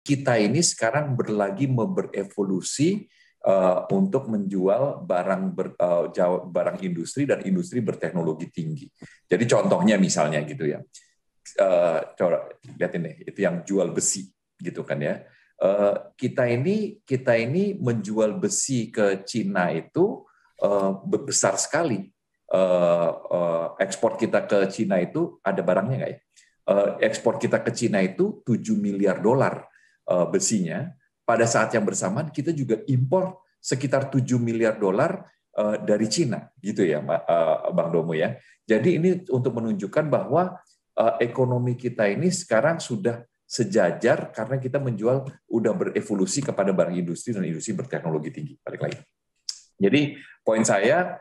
kita ini sekarang berevolusi untuk menjual barang industri dan industri berteknologi tinggi. Jadi contohnya misalnya gitu ya, coba lihat ini, itu yang jual besi gitu kan ya. Kita ini menjual besi ke Cina itu besar sekali. Ekspor kita ke Cina itu ada barangnya nggak ya? Ekspor kita ke Cina itu 7 miliar dolar besinya. Pada saat yang bersamaan kita juga impor sekitar 7 miliar dolar dari Cina, gitu ya, Bang Domo ya. Jadi ini untuk menunjukkan bahwa ekonomi kita ini sekarang sudah sejajar karena kita udah berevolusi kepada barang industri dan industri berteknologi tinggi. Balik lagi. Jadi poin saya,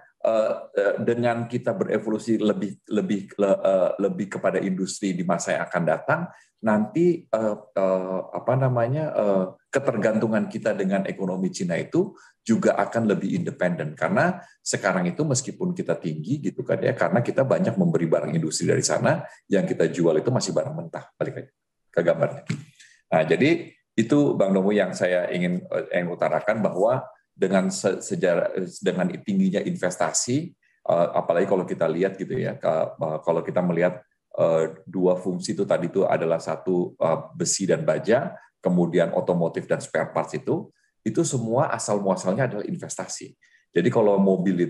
dengan kita berevolusi lebih kepada industri di masa yang akan datang, nanti ketergantungan kita dengan ekonomi Cina itu juga akan lebih independen, karena sekarang itu meskipun kita tinggi gitu kan ya, karena kita banyak memberi barang industri dari sana, yang kita jual itu masih barang mentah. Balik lagi ke gambarnya. Nah, jadi itu Bang Domo yang saya ingin utarakan, bahwa dengan tingginya investasi, apalagi kalau kita lihat gitu ya, kalau kita melihat dua fungsi itu tadi itu adalah satu besi dan baja, kemudian otomotif dan spare parts itu semua asal muasalnya adalah investasi. Jadi kalau mobil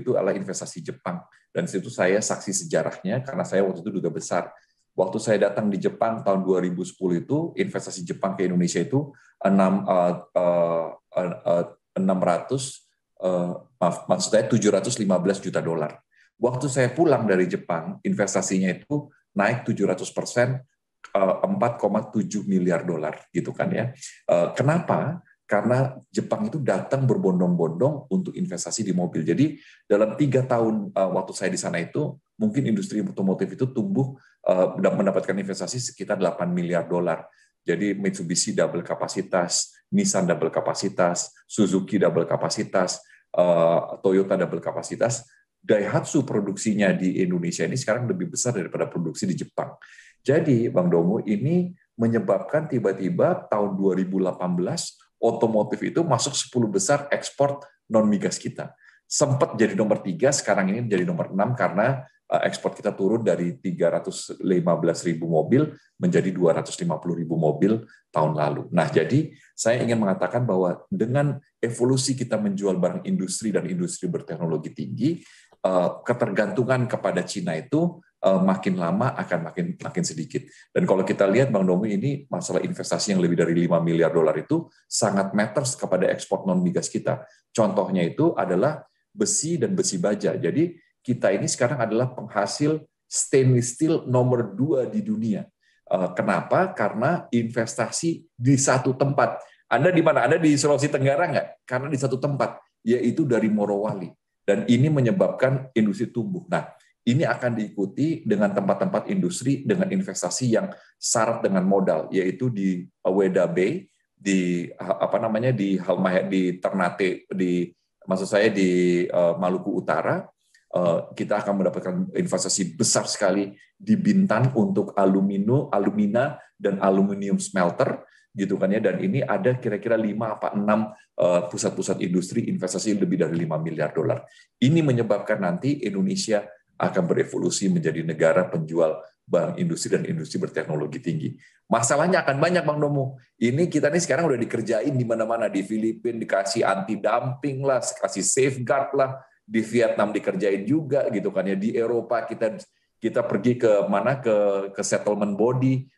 itu adalah investasi Jepang, dan situ saya saksi sejarahnya karena saya waktu itu duta besar. Waktu saya datang di Jepang tahun 2010 itu, investasi Jepang ke Indonesia itu 715 juta dolar. Waktu saya pulang dari Jepang, investasinya itu naik 700%, 4,7 miliar dolar, gitu kan ya. Kenapa? Karena Jepang itu datang berbondong-bondong untuk investasi di mobil. Jadi dalam 3 tahun waktu saya di sana itu, mungkin industri otomotif itu tumbuh dan mendapatkan investasi sekitar 8 miliar dolar. Jadi Mitsubishi double kapasitas, Nissan double kapasitas, Suzuki double kapasitas, Toyota double kapasitas. Daihatsu produksinya di Indonesia ini sekarang lebih besar daripada produksi di Jepang. Jadi Bang Domo, ini menyebabkan tiba-tiba tahun 2018 otomotif itu masuk 10 besar ekspor non-migas kita. Sempat jadi nomor 3, sekarang ini jadi nomor 6 karena ekspor kita turun dari 315.000 mobil menjadi 250.000 mobil tahun lalu. Nah, jadi saya ingin mengatakan bahwa dengan evolusi kita menjual barang industri dan industri berteknologi tinggi, ketergantungan kepada Cina itu makin lama akan makin sedikit. Dan kalau kita lihat Bang Domi, ini masalah investasi yang lebih dari 5 miliar dolar itu sangat matters kepada ekspor non-migas kita. Contohnya itu adalah besi dan besi baja. Jadi kita ini sekarang adalah penghasil stainless steel nomor 2 di dunia. Kenapa? Karena investasi di satu tempat. Anda di mana? Anda di Sulawesi Tenggara nggak? Karena di satu tempat, yaitu dari Morowali. Dan ini menyebabkan industri tumbuh. Nah, ini akan diikuti dengan tempat-tempat industri dengan investasi yang syarat dengan modal, yaitu di Weda Bay, di Halmahera, di Ternate, maksud saya di Maluku Utara. Kita akan mendapatkan investasi besar sekali di Bintan untuk alumina dan aluminium smelter, gitu kan ya. Dan ini ada kira-kira 5 apa 6 pusat-pusat industri investasi lebih dari 5 miliar dolar. Ini menyebabkan nanti Indonesia akan berevolusi menjadi negara penjual barang industri dan industri berteknologi tinggi. Masalahnya akan banyak, Bang Domo. Ini kita nih sekarang udah dikerjain di mana-mana. Di Filipina dikasih anti-dumping lah, kasih safeguard lah. Di Vietnam dikerjain juga, gitu kan ya. Di Eropa kita pergi ke mana, ke settlement body,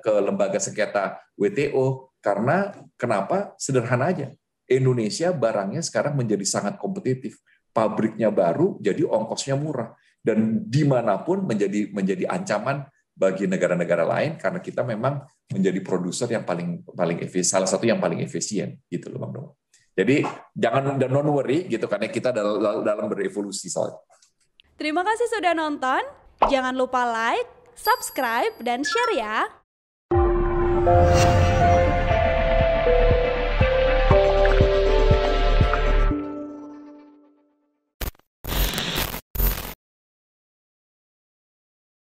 ke lembaga sengketa WTO. Karena kenapa? Sederhana aja. Indonesia barangnya sekarang menjadi sangat kompetitif. Pabriknya baru, jadi ongkosnya murah, dan dimanapun menjadi ancaman bagi negara-negara lain karena kita memang menjadi produser yang paling salah satu yang paling efisien, gitu loh Bang Domo. Jadi don't worry gitu karena kita dalam berevolusi soalnya. Terima kasih sudah nonton. Jangan lupa like, subscribe, dan share ya.